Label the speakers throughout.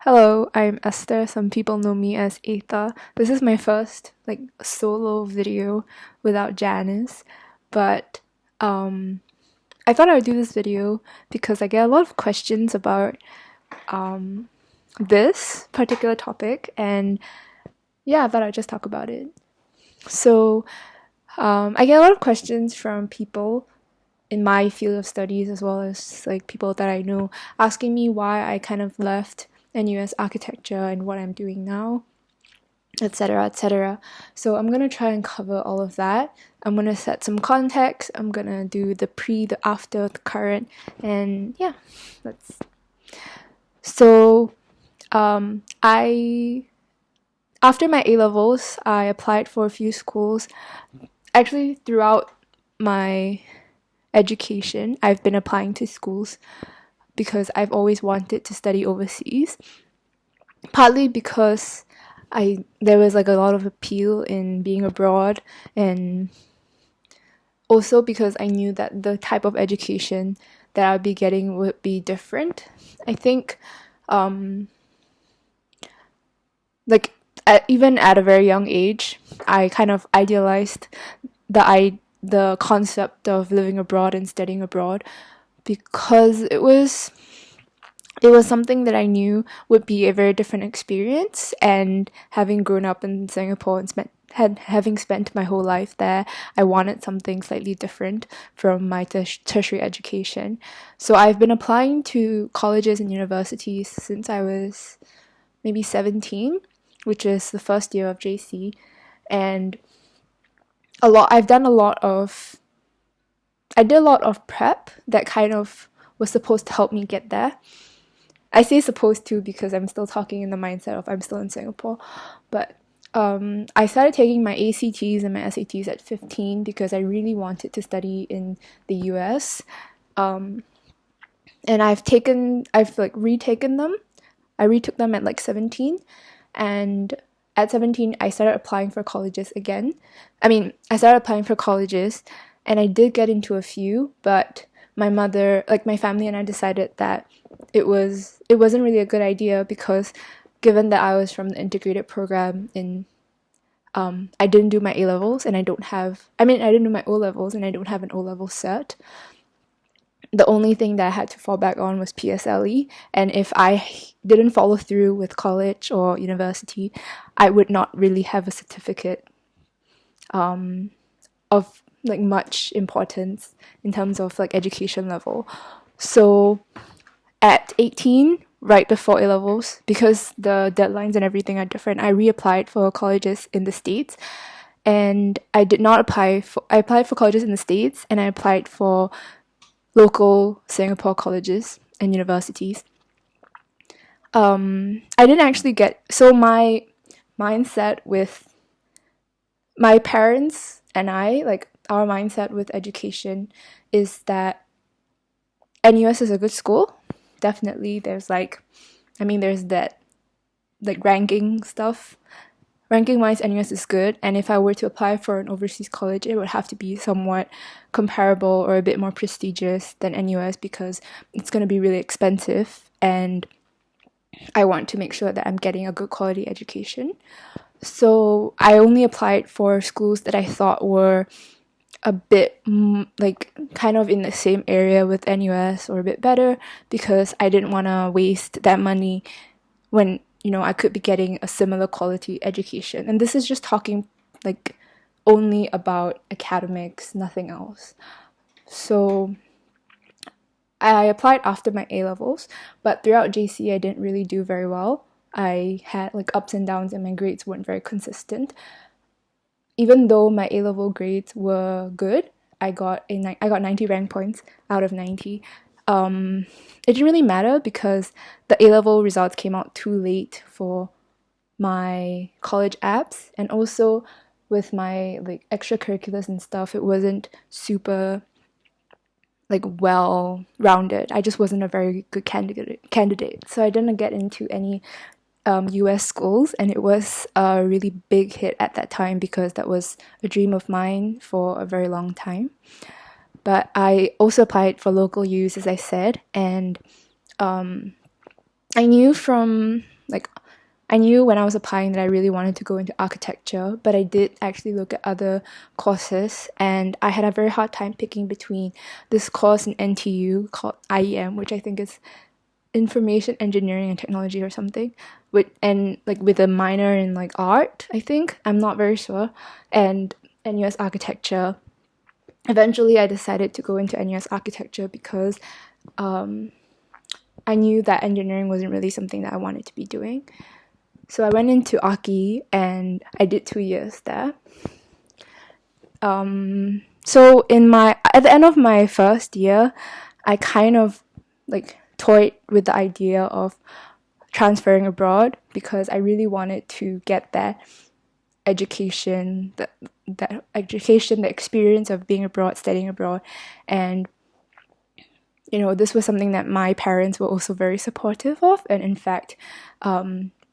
Speaker 1: Hello, I'm Esther. Some people know me as Aetha. This is my first solo video without Janice, but um I thought I would do this video because I get a lot of questions about this particular topic, and yeah, I thought I'd just talk about it. So, I get a lot of questions from people in my field of studies as well as people that I know asking me why I kind of left NUS Architecture and what I'm doing now, etc., etc. So I'm gonna try and cover all of that. I'm gonna set some context. I'm gonna do the pre, the after, the current, and yeah, let's. So, I after my A levels, I applied for a few schools. Actually, throughout my education, I've been applying to schools because I've always wanted to study overseas. Partly because there was a lot of appeal in being abroad, and also because I knew that the type of education that I'd be getting would be different. I think even at a very young age, I kind of idealized the concept of living abroad and studying abroad because it was something that I knew would be a very different experience. And having grown up in Singapore and having spent my whole life there, I wanted something slightly different from my tertiary education. So I've been applying to colleges and universities since I was maybe 17, which is the first year of JC. And I've done a lot of I did a lot of prep that kind of was supposed to help me get there. I say supposed to because I'm still talking in the mindset of I'm still in Singapore. But I started taking my ACTs and my SATs at 15 because I really wanted to study in the US. And I've retaken them. I retook them at 17. And at 17, I started applying for colleges again. I started applying for colleges and I did get into a few, but my family and I decided that it wasn't really a good idea because given that I was from the integrated program I didn't do my A levels and I didn't do my O levels and I don't have an O level cert. The only thing that I had to fall back on was PSLE, and if I didn't follow through with college or university, I would not really have a certificate of much importance in terms of education level. So at 18, right before A levels, because the deadlines and everything are different, I reapplied for colleges in the States. And I applied for colleges in the States and I applied for local Singapore colleges and universities. I didn't actually so my mindset with my parents and our mindset with education is that NUS is a good school. Definitely, there's that ranking stuff. Ranking wise, NUS is good, and if I were to apply for an overseas college, it would have to be somewhat comparable or a bit more prestigious than NUS because it's going to be really expensive, and I want to make sure that I'm getting a good quality education. So I only applied for schools that I thought were a bit kind of in the same area with NUS or a bit better because I didn't want to waste that money when I could be getting a similar quality education. And this is just talking only about academics, nothing else. So I applied after my A levels, but throughout JC I didn't really do very well. I had ups and downs and my grades weren't very consistent. Even though my A level grades were good, I got 90 rank points out of 90. It didn't really matter because the A level results came out too late for my college apps, and also with my extracurriculars and stuff, it wasn't super well rounded. I just wasn't a very good candidate. So I didn't get into any US schools, and it was a really big hit at that time because that was a dream of mine for a very long time. But I also applied for local U's, as I said, and I knew I knew when I was applying that I really wanted to go into architecture, but I did actually look at other courses, and I had a very hard time picking between this course in NTU called IEM, which I think is Information Engineering and Technology or something, with a minor in like art, I think. I'm not very sure. And NUS Architecture. Eventually, I decided to go into NUS Architecture because I knew that engineering wasn't really something that I wanted to be doing. So I went into Archi and I did 2 years there. So at the end of my first year, I kind of like toyed with the idea of transferring abroad because I really wanted to get that education, that education, the experience of being abroad, studying abroad, and this was something that my parents were also very supportive of, and in fact,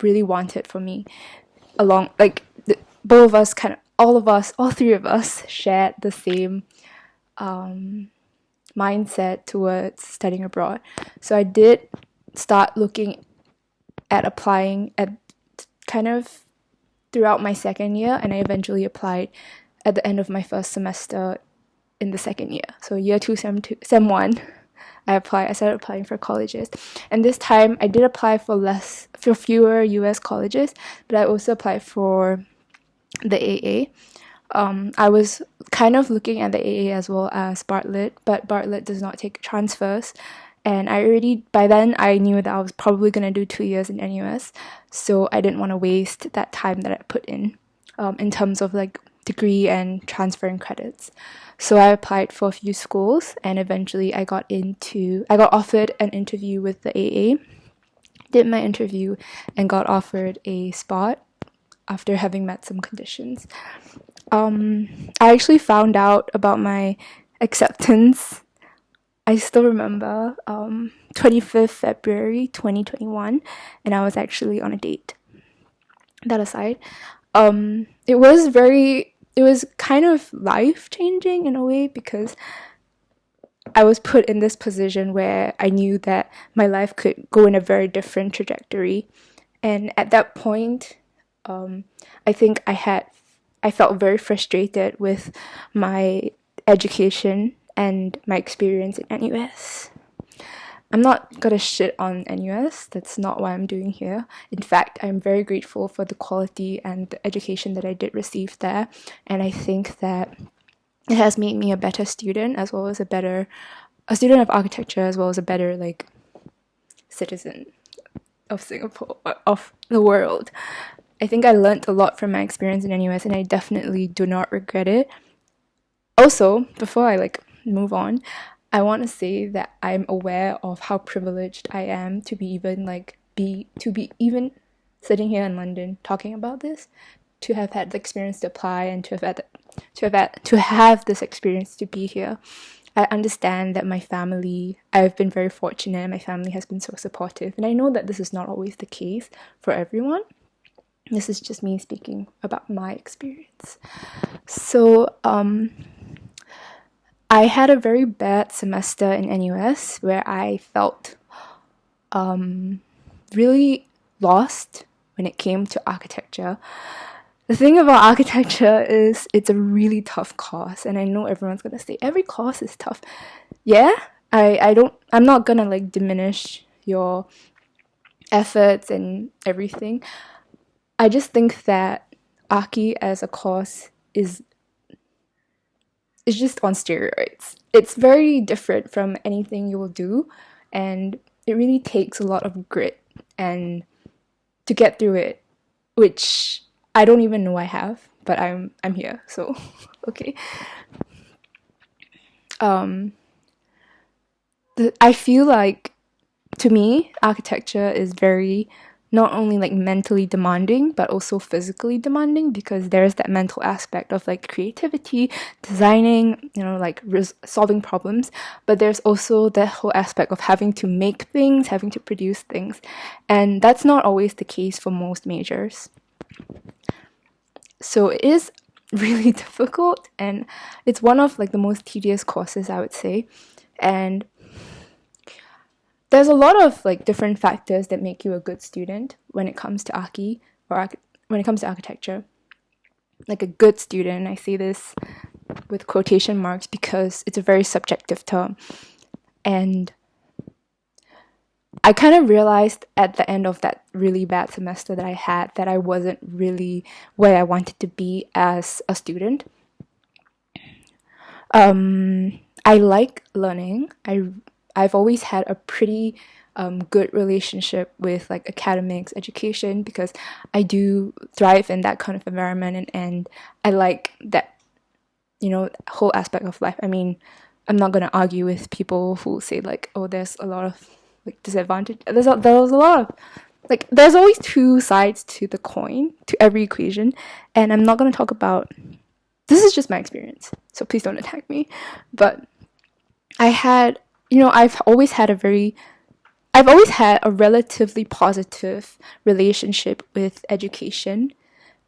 Speaker 1: really wanted for me. Both of us, all three of us, shared the same mindset towards studying abroad. So I did start looking at applying at kind of throughout my second year, and I eventually applied at the end of my first semester in the second year. So year 2, sem 1, I started applying for colleges. And this time I did apply for fewer US colleges, but I also applied for the AA. I was kind of looking at the AA as well as Bartlett, but Bartlett does not take transfers. And by then I knew that I was probably going to do 2 years in NUS, so I didn't want to waste that time that I put in terms of like degree and transferring credits. So I applied for a few schools, and eventually I got offered an interview with the AA, did my interview, and got offered a spot after having met some conditions. I actually found out about my acceptance. I still remember 25th February 2021, and I was actually on a date. That aside, it was kind of life-changing in a way because I was put in this position where I knew that my life could go in a very different trajectory. And at that point, I think I felt very frustrated with my education and my experience in NUS. I'm not gonna shit on NUS, that's not what I'm doing here. In fact, I'm very grateful for the quality and the education that I did receive there, and I think that it has made me a better student as well as a student of architecture as well as a better like citizen of Singapore, of the world. I think I learned a lot from my experience in NUS, and I definitely do not regret it. Also, before I move on, I want to say that I'm aware of how privileged I am to be even sitting here in London talking about this, to have had the experience to apply, and to have this experience to be here. I understand that I've been very fortunate, and my family has been so supportive, and I know that this is not always the case for everyone. This is just me speaking about my experience. So, I had a very bad semester in NUS where I felt really lost when it came to architecture. The thing about architecture is it's a really tough course, and I know everyone's gonna say every course is tough. Yeah, I'm not gonna diminish your efforts and everything. I just think that Archi as a course is just on steroids. It's very different from anything you will do, and it really takes a lot of grit and to get through it, which I don't even know I have, but I'm here, so okay. I feel like, to me, architecture is very not only mentally demanding but also physically demanding, because there's that mental aspect of creativity, designing, solving problems, but there's also that whole aspect of having to make things, having to produce things, and that's not always the case for most majors. So it is really difficult, and it's one of the most tedious courses, I would say. And there's a lot of like different factors that make you a good student when it comes to when it comes to architecture. Like a good student, I say this with quotation marks because it's a very subjective term. And I kind of realized at the end of that really bad semester that I had that I wasn't really where I wanted to be as a student. I like learning. I've always had a pretty good relationship with like academics, education, because I do thrive in that kind of environment, and I like that, whole aspect of life. I mean, I'm not gonna argue with people who say like, oh, there's a lot of like disadvantage. There's a lot of like, there's always two sides to the coin, to every equation, and I'm not gonna talk about. This is just my experience, so please don't attack me. But I've always had a relatively positive relationship with education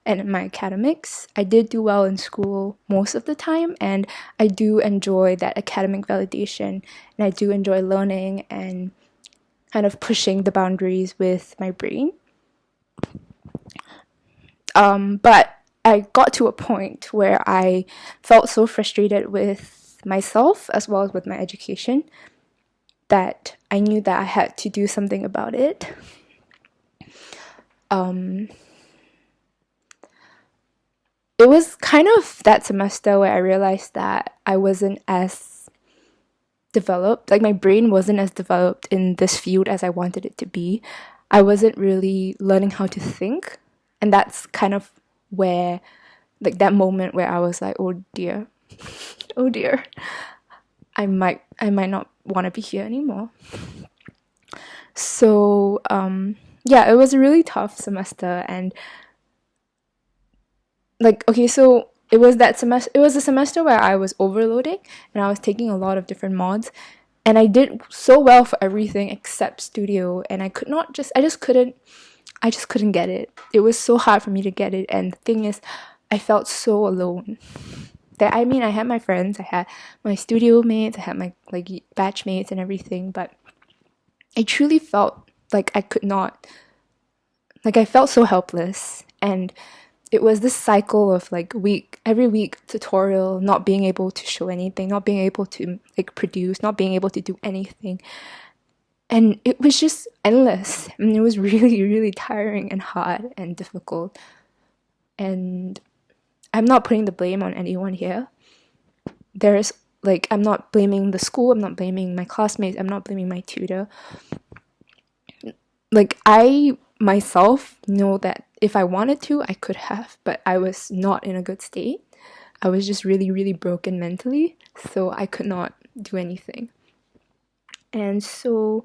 Speaker 1: and my academics. I did do well in school most of the time, and I do enjoy that academic validation, and I do enjoy learning and kind of pushing the boundaries with my brain. But I got to a point where I felt so frustrated with myself as well as with my education that I knew that I had to do something about it. It was kind of that semester where I realized that I wasn't as developed, like my brain wasn't as developed in this field as I wanted it to be. I wasn't really learning how to think, and that's kind of where, like, that moment where I was like, oh dear, oh dear, I might not want to be here anymore. So yeah, it was a really tough semester, and like, okay, so it was a semester where I was overloading and I was taking a lot of different mods, and I did so well for everything except studio, and I just couldn't get it. It was so hard for me to get it, and the thing is, I felt so alone. I had my friends, I had my studio mates, I had my like batch mates and everything, but I truly felt like I could not, like I felt so helpless, and it was this cycle of like every week tutorial, not being able to show anything, not being able to like produce, not being able to do anything. And it was just endless. I mean, it was really, really tiring and hard and difficult. And I'm not putting the blame on anyone here. I'm not blaming the school, I'm not blaming my classmates, I'm not blaming my tutor. Like, I myself know that if I wanted to, I could have, but I was not in a good state. I was just really, really broken mentally, so I could not do anything. And so,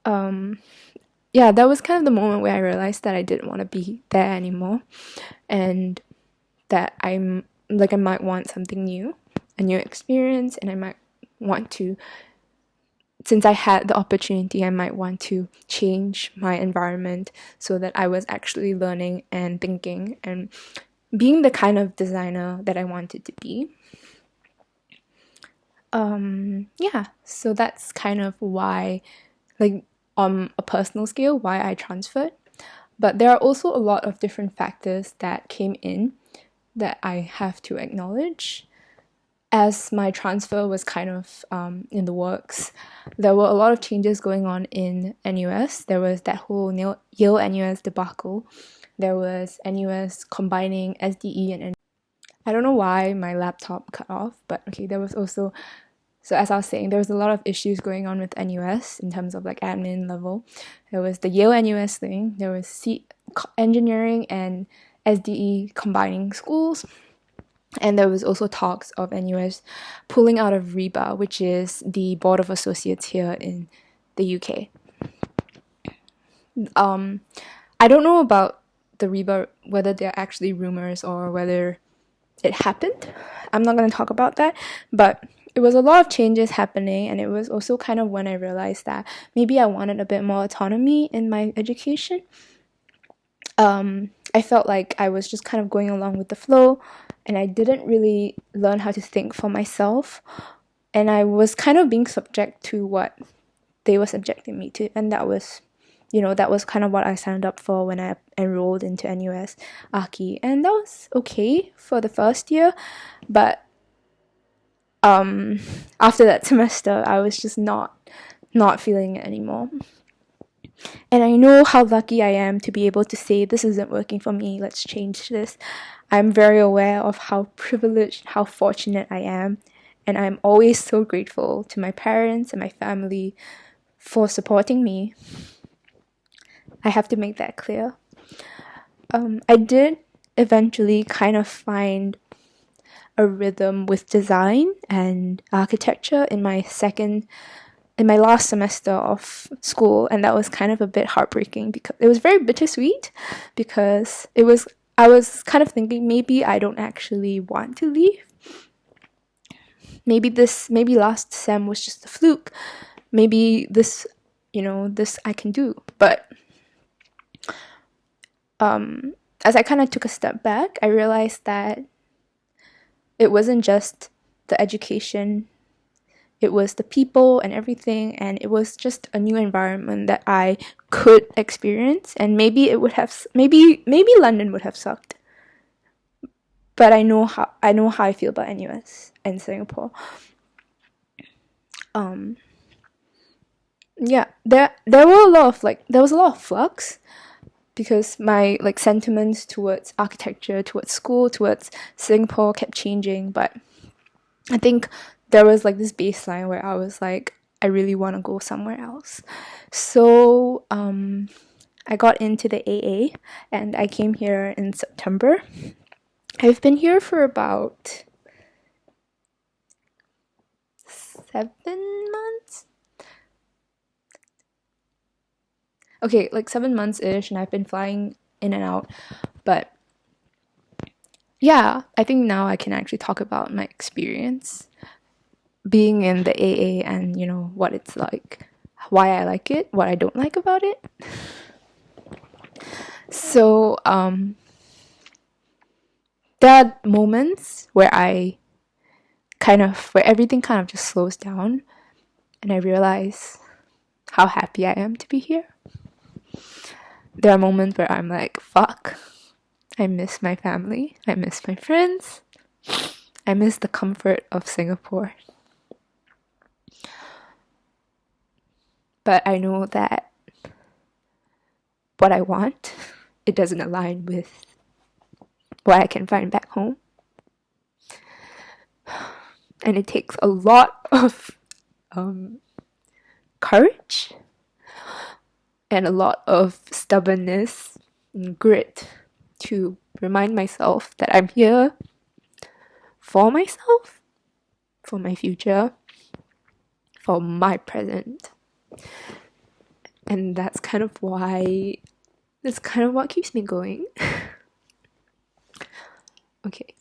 Speaker 1: yeah, that was kind of the moment where I realized that I didn't want to be there anymore, and that I might want something new, a new experience, and I might want to, since I had the opportunity, I might want to change my environment so that I was actually learning and thinking and being the kind of designer that I wanted to be. Yeah, so that's kind of why, like, on a personal scale, why I transferred. But there are also a lot of different factors that came in that I have to acknowledge. As my transfer was kind of in the works, there were a lot of changes going on in NUS. There was that whole Yale NUS debacle. There was NUS combining SDE and I don't know why my laptop cut off, but okay, there was also, so as I was saying, there was a lot of issues going on with NUS in terms of like admin level. There was the Yale NUS thing, there was engineering and SDE combining schools, and there was also talks of NUS pulling out of REBA, which is the Board of Associates here in the UK. I don't know about the REBA, whether they're actually rumors or whether it happened. I'm not going to talk about that, but it was a lot of changes happening, and it was also kind of when I realized that maybe I wanted a bit more autonomy in my education. I felt like I was just kind of going along with the flow, and I didn't really learn how to think for myself, and I was kind of being subject to what they were subjecting me to, and that was, that was kind of what I signed up for when I enrolled into NUS Archi, and that was okay for the first year, but after that semester, I was just not feeling it anymore. And I know how lucky I am to be able to say, this isn't working for me, let's change this. I'm very aware of how privileged, how fortunate I am, and I'm always so grateful to my parents and my family for supporting me. I have to make that clear. I did eventually kind of find a rhythm with design and architecture in my last semester of school, and that was kind of a bit heartbreaking because it was very bittersweet, because I was kind of thinking maybe I don't actually want to leave. Maybe last sem was just a fluke. Maybe this I can do. But as I kind of took a step back, I realized that it wasn't just the education, it was the people and everything, and it was just a new environment that I could experience, and maybe London would have sucked. But I know how I feel about NUS and Singapore. Yeah, there was a lot of flux, because my sentiments towards architecture, towards school, towards Singapore kept changing, but I think there was this baseline where I was like, I really want to go somewhere else. So I got into the AA, and I came here in September. I've been here for about 7 months. Okay, 7 months-ish, and I've been flying in and out. But yeah, I think now I can actually talk about my experience being in the AA, and what it's like, why I like it, what I don't like about it. So there are moments where where everything kind of just slows down, and I realize how happy I am to be here. There are moments where I'm like, fuck, I miss my family, I miss my friends, I miss the comfort of Singapore. But I know that what I want, it doesn't align with what I can find back home. And it takes a lot of courage and a lot of stubbornness and grit to remind myself that I'm here for myself, for my future, for my present. And that's kind of what keeps me going. Okay,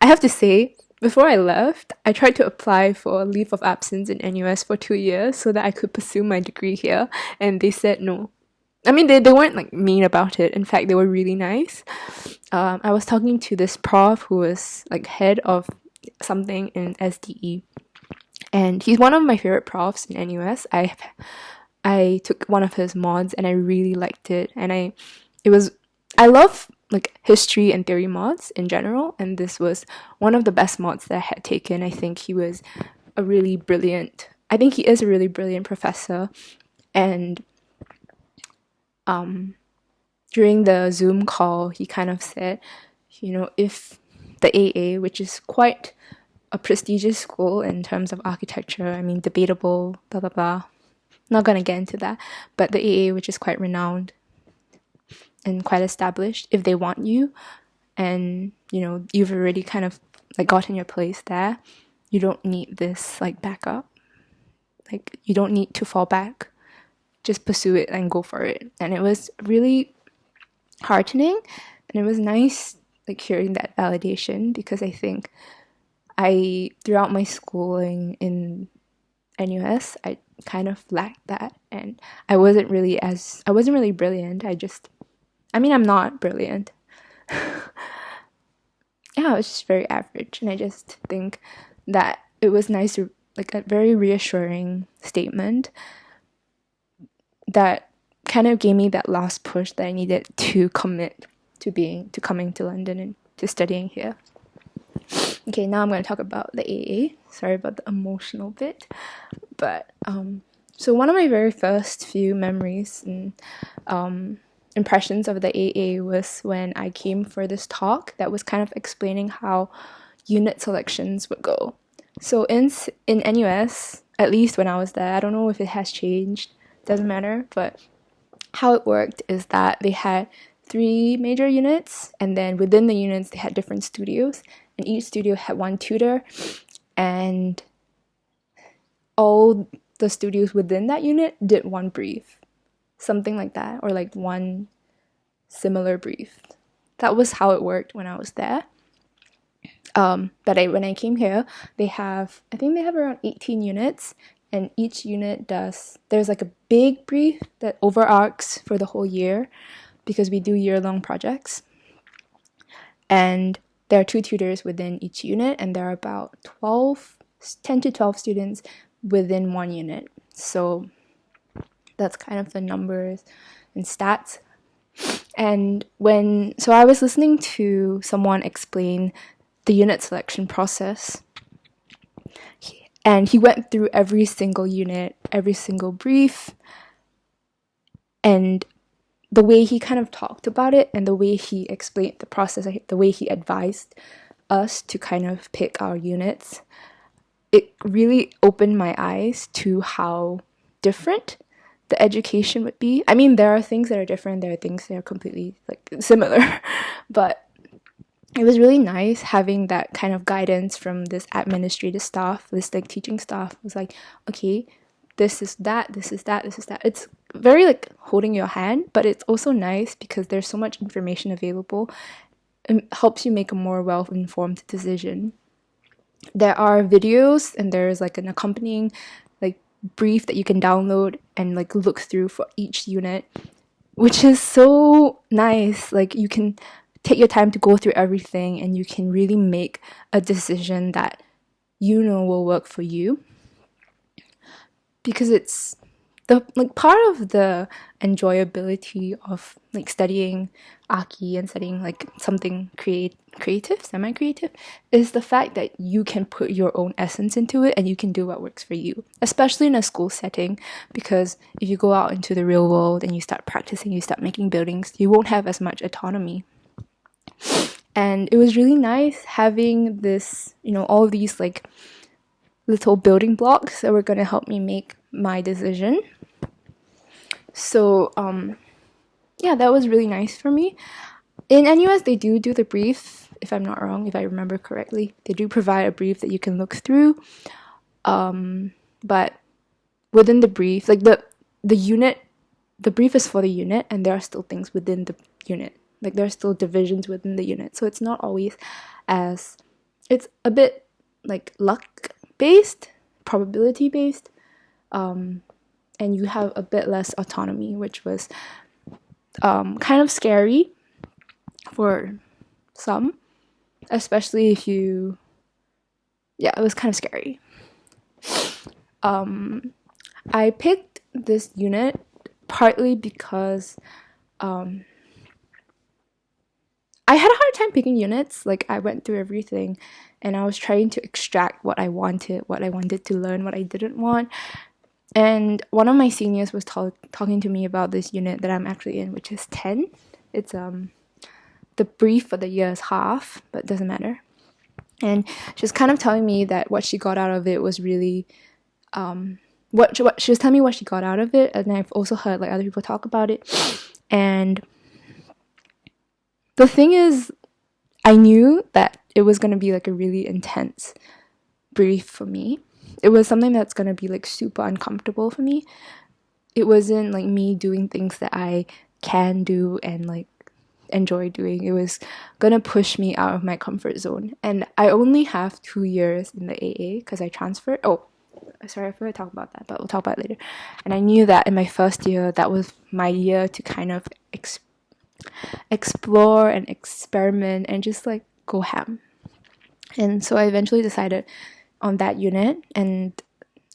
Speaker 1: I have to say, before I left, I tried to apply for a leave of absence in NUS for 2 years so that I could pursue my degree here, and they said no. I mean, they weren't mean about it. In fact, they were really nice. I was talking to this prof who was head of something in SDE, and he's one of my favorite profs in NUS. I took one of his mods and I really liked it, and I love history and theory mods in general, and this was one of the best mods that I had taken. I think he is a really brilliant professor, and during the Zoom call, he kind of said, if the AA, which is quite a prestigious school in terms of architecture, I mean, debatable, blah blah blah, not gonna get into that, but the AA, which is quite renowned and quite established, if they want you, and you've already kind of gotten your place there, you don't need this backup. You don't need to fall back. Just pursue it and go for it. And it was really heartening, and it was nice hearing that validation, because I think throughout my schooling in NUS, I kind of lacked that, and I wasn't really brilliant. I'm not brilliant. Yeah, I was just very average, and I just think that it was nice to a very reassuring statement that kind of gave me that last push that I needed to commit to coming to London and to studying here. Okay, now I'm going to talk about the AA. Sorry about the emotional bit, but so one of my very first few memories and impressions of the AA was when I came for this talk that was kind of explaining how unit selections would go. So in NUS, at least when I was there, I don't know if it has changed, doesn't matter, but how it worked is that they had 3 major units, and then within the units they had different studios, and each studio had one tutor, and all the studios within that unit did one brief, something like that, or like one similar brief. That was how it worked when I was there. But when I came here, I think they have around 18 units, and each unit there's like a big brief that overarches for the whole year because we do year-long projects. And there are 2 tutors within each unit, and there are about 10 to 12 students within one unit. So that's kind of the numbers and stats. And so I was listening to someone explain the unit selection process, and he went through every single unit, every single brief, and the way he kind of talked about it and the way he explained the process, the way he advised us to kind of pick our units, it really opened my eyes to how different the education would be. I mean, there are things that are different, there are things that are completely like similar, but it was really nice having that kind of guidance from this administrative staff, this like teaching staff. It was like, okay, this is that, this is that, this is that. It's very like holding your hand, but it's also nice because there's so much information available. It helps you make a more well-informed decision. There are videos and there's like an accompanying like brief that you can download and like look through for each unit, which is so nice. Like you can take your time to go through everything and you can really make a decision that you know will work for you, because it's the like part of the enjoyability of like studying Archi and studying like something creative, semi-creative, is the fact that you can put your own essence into it and you can do what works for you, especially in a school setting, because if you go out into the real world and you start practicing, you start making buildings, you won't have as much autonomy. And it was really nice having this, all of these like little building blocks that were going to help me make my decision. So yeah, that was really nice for me. In NUS, they do the brief, if I'm not wrong, if I remember correctly. They do provide a brief that you can look through. But within the brief, like the unit, the brief is for the unit, and there are still things within the unit. Like there are still divisions within the unit. So it's not always it's a bit like luck-based, probability-based, and you have a bit less autonomy, which was kind of scary for some, especially if it was kind of scary. I picked this unit partly because I had a hard time picking units. Like I went through everything and I was trying to extract what I wanted to learn, what I didn't want. And one of my seniors was talking to me about this unit that I'm actually in, which is 10. It's the brief for the year is half, but it doesn't matter. And she was kind of telling me that what she got out of it was really what she was telling me what she got out of it, and I've also heard like other people talk about it. And the thing is, I knew that it was going to be like a really intense brief for me. It was something that's going to be like super uncomfortable for me. It wasn't like me doing things that I can do and like enjoy doing. It was going to push me out of my comfort zone. And I only have 2 years in the AA because I transferred. Oh, sorry, I forgot to talk about that, but we'll talk about it later. And I knew that in my first year, that was my year to kind of explore and experiment and just like go ham. And so I eventually decided on that unit, and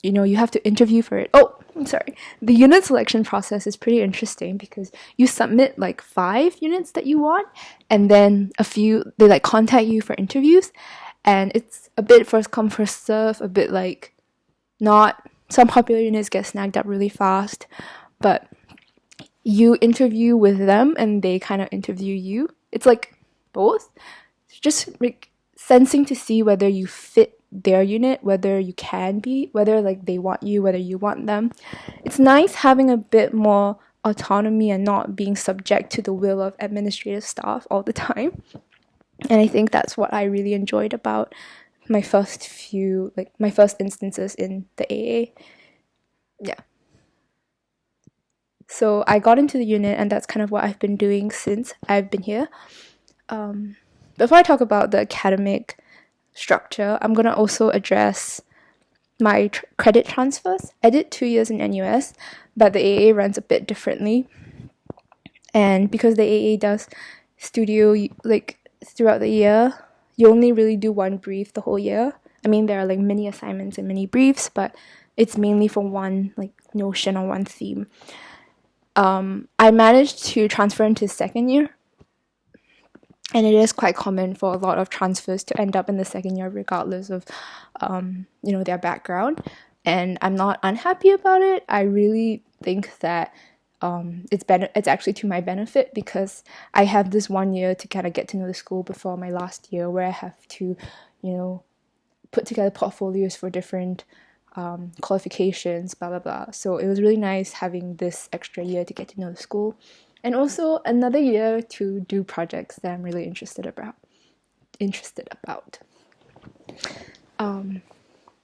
Speaker 1: you have to interview for it. Oh, I'm sorry. The unit selection process is pretty interesting because you submit like 5 units that you want, and then they like contact you for interviews, and it's a bit first come first serve, a bit like not some popular units get snagged up really fast, but you interview with them and they kind of interview you. It's like both. It's just like sensing to see whether you fit their unit, whether you can be, whether like they want you, whether you want them. It's nice having a bit more autonomy and not being subject to the will of administrative staff all the time. And I think that's what I really enjoyed about my first instances in the AA. Yeah. So I got into the unit, and that's kind of what I've been doing since I've been here. Before I talk about the academic structure, I'm going to also address my credit transfers. I did 2 years in NUS, but the AA runs a bit differently. And because the AA does studio like throughout the year, you only really do one brief the whole year. I mean, there are like mini assignments and mini briefs, but it's mainly for one like notion or one theme. I managed to transfer into second year, and it is quite common for a lot of transfers to end up in the second year regardless of their background, and I'm not unhappy about it. I really think that it's actually to my benefit because I have this 1 year to kind of get to know the school before my last year, where I have to put together portfolios for different qualifications, blah blah blah. So it was really nice having this extra year to get to know the school, and also another year to do projects that I'm really interested about.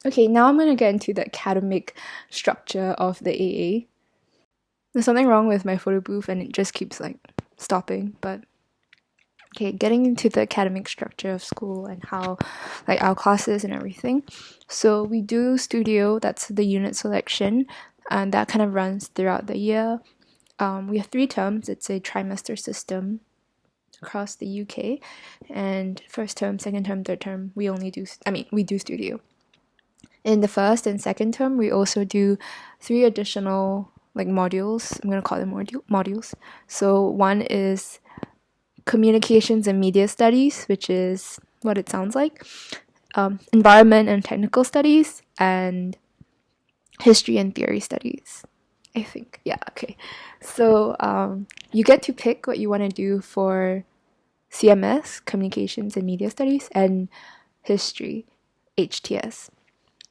Speaker 1: Okay, now I'm gonna get into the academic structure of the AA. There's something wrong with my photo booth, and it just keeps like stopping. But okay, getting into the academic structure of school and how like our classes and everything. So we do studio, that's the unit selection, and that kind of runs throughout the year. We have 3 terms. It's a trimester system across the UK, and first term, second term, third term, we do studio. In the first and second term, we also do 3 additional like modules. I'm gonna call them modules. So one is communications and media studies, which is what it sounds like, environment and technical studies, and history and theory studies, I think. Yeah, okay. So you get to pick what you want to do for CMS, communications and media studies, and history, HTS.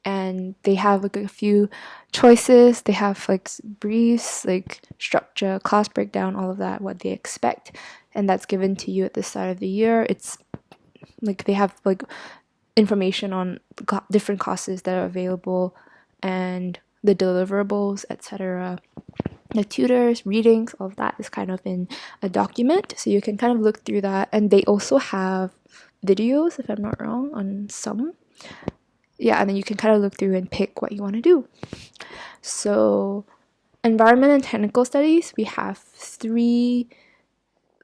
Speaker 1: And they have like a few choices. They have like briefs, like structure, class breakdown, all of that, what they expect, and that's given to you at the start of the year. It's like they have like information on different classes that are available and the deliverables, etc. The tutors, readings, all of that is kind of in a document, so you can kind of look through that. And they also have videos, if I'm not wrong, on some. Yeah, and then you can kind of look through and pick what you want to do. So environment and technical studies, we have 3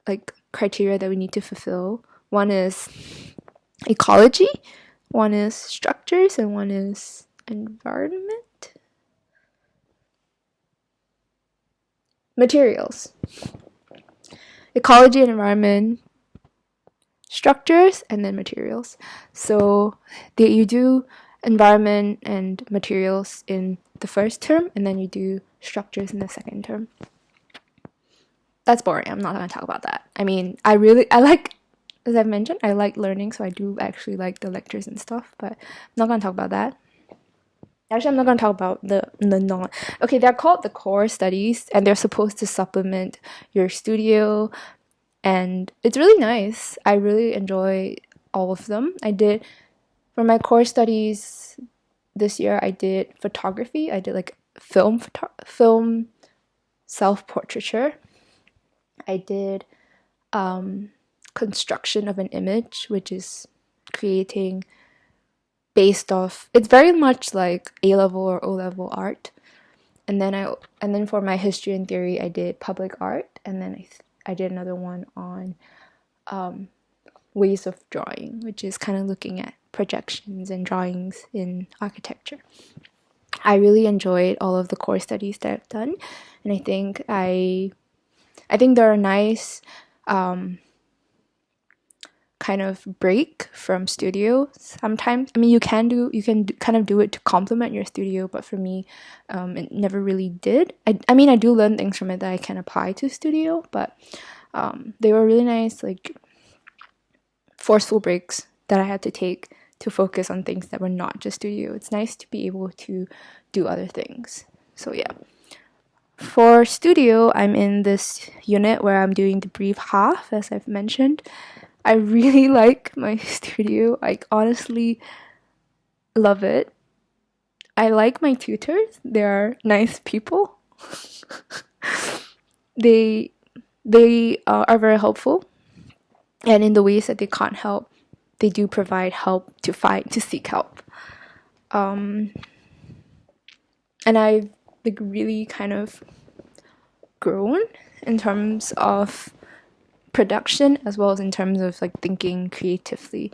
Speaker 1: like criteria that we need to fulfill. One is ecology, one is structures, and one is environment. Materials. Ecology and environment, structures, and then materials. So you do environment and materials in the first term, and then you do structures in the second term. That's boring. I'm not going to talk about that. I mean, I like, as I've mentioned, I like learning, so I do actually like the lectures and stuff, but I'm not going to talk about that. Actually, I'm not going to talk about the non... Okay, they're called the core studies, and they're supposed to supplement your studio, and it's really nice. I really enjoy all of them. For my core studies this year, I did photography. I did like film self-portraiture. I did construction of an image, which is creating based off, it's very much like A-level or O-level art. And then for my history and theory, I did public art, and then I did another one on ways of drawing, which is kind of looking at projections and drawings in architecture. I really enjoyed all of the core studies that I've done, and I think they're a nice kind of break from studio sometimes. I mean, you can kind of do it to complement your studio, but for me, it never really did. I mean, I do learn things from it that I can apply to studio, but they were really nice, like forceful breaks that I had to take to focus on things that were not just studio. It's nice to be able to do other things. So yeah. For studio, I'm in this unit where I'm doing the brief half, as I've mentioned. I really like my studio. I honestly love it. I like my tutors. They're nice people. they are very helpful, and in the ways that they can't help, they do provide help to seek help. And I've like really kind of grown in terms of production as well as in terms of like thinking creatively.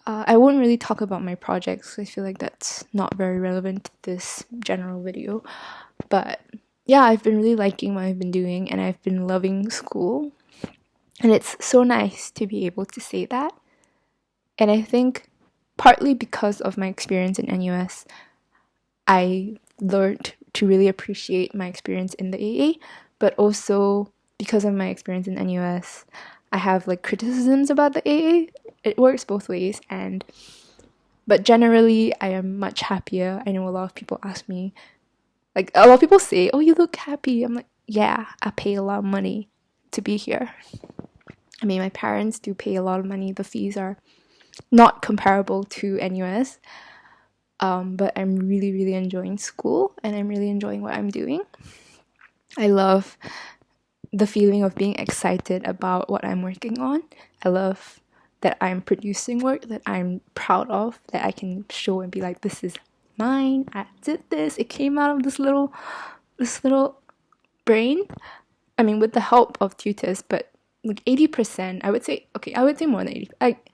Speaker 1: I won't really talk about my projects. I feel like that's not very relevant to this general video. But yeah, I've been really liking what I've been doing, and I've been loving school. And it's so nice to be able to say that. And I think partly because of my experience in NUS, I learned to really appreciate my experience in the AA, but also because of my experience in NUS, I have like criticisms about the AA. It works both ways, but generally I am much happier. I know a lot of people ask me, like a lot of people say, "Oh, you look happy." I'm like, "Yeah, I pay a lot of money to be here." I mean, my parents do pay a lot of money. The fees are not comparable to NUS. But I'm really, really enjoying school, and I'm really enjoying what I'm doing. I love the feeling of being excited about what I'm working on. I love that I'm producing work that I'm proud of, that I can show and be like, this is mine. I did this. It came out of this little brain. I mean, with the help of tutors, but like 80%, I would say more than 80. Like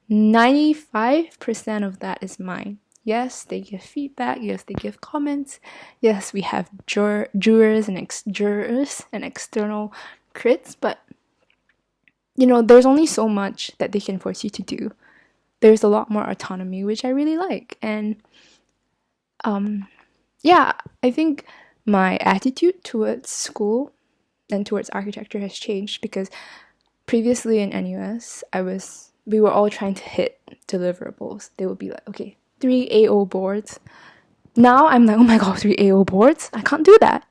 Speaker 1: 95% of that is mine. Yes, they give feedback. Yes, they give comments. Yes, we have jurors and external crits, but there's only so much that they can force you to do. There's a lot more autonomy, which I really like. And yeah, I think my attitude towards school and towards architecture has changed, because previously in NUS, we were all trying to hit deliverables. They would be like, okay, 3 AO boards. Now I'm like, oh my god, 3 AO boards? I can't do that.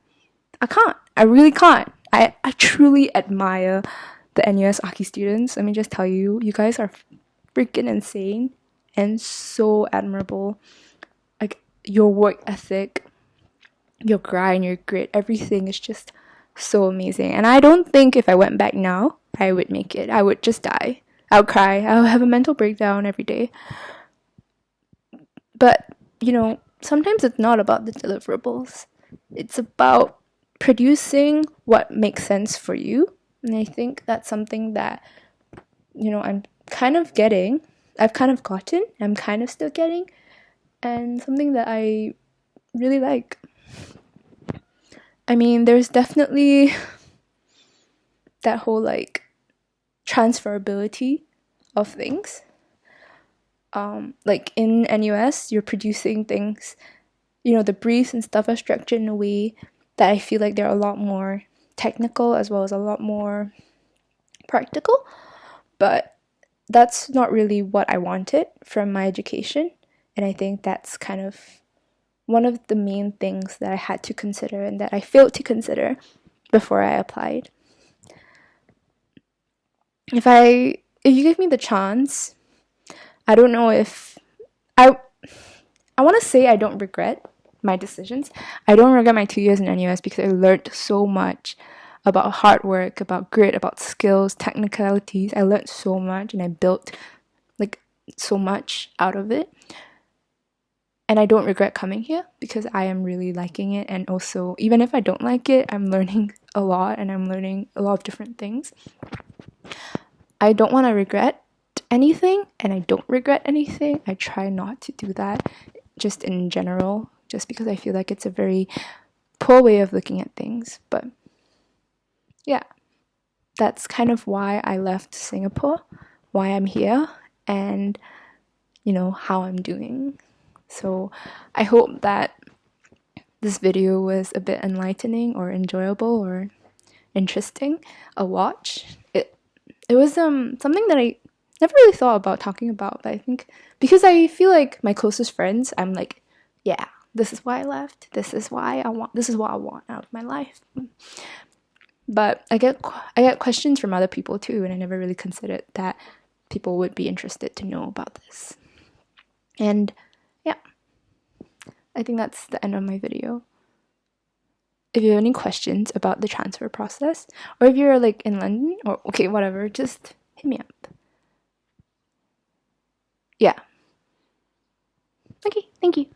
Speaker 1: I can't. I really can't. I truly admire the NUS Archi students. Let me just tell you, you guys are freaking insane and so admirable. Like, your work ethic, your grind, your grit, everything is just so amazing. And I don't think if I went back now, I would make it. I would just die. I would cry. I would have a mental breakdown every day. But, sometimes it's not about the deliverables. It's about producing what makes sense for you. And I think that's something that, I'm kind of getting. I've kind of gotten. I'm kind of still getting. And something that I really like. I mean, there's definitely that whole like transferability of things. Like in NUS, you're producing things, the briefs and stuff are structured in a way that I feel like they're a lot more technical as well as a lot more practical. But that's not really what I wanted from my education. And I think that's kind of one of the main things that I had to consider and that I failed to consider before I applied. If you give me the chance, I don't know if I want to say I don't regret my decisions. I don't regret my 2 years in NUS because I learned so much about hard work, about grit, about skills, technicalities. I learned so much and I built like so much out of it. And I don't regret coming here because I am really liking it. And also, even if I don't like it, I'm learning a lot and I'm learning a lot of different things. I don't want to regret anything, and I don't regret anything. I try not to do that just in general, just because I feel like it's a very poor way of looking at things. But yeah, that's kind of why I left Singapore, why I'm here, and how I'm doing. So I hope that this video was a bit enlightening or enjoyable or interesting a watch. It was something that I never really thought about talking about, but I think because I feel like my closest friends, I'm like, yeah, this is why I left. This is what I want out of my life. But I get questions from other people too, and I never really considered that people would be interested to know about this. And yeah, I think that's the end of my video. If you have any questions about the transfer process, or if you're like in London, or okay, whatever, just hit me up. Yeah. Okay, thank you.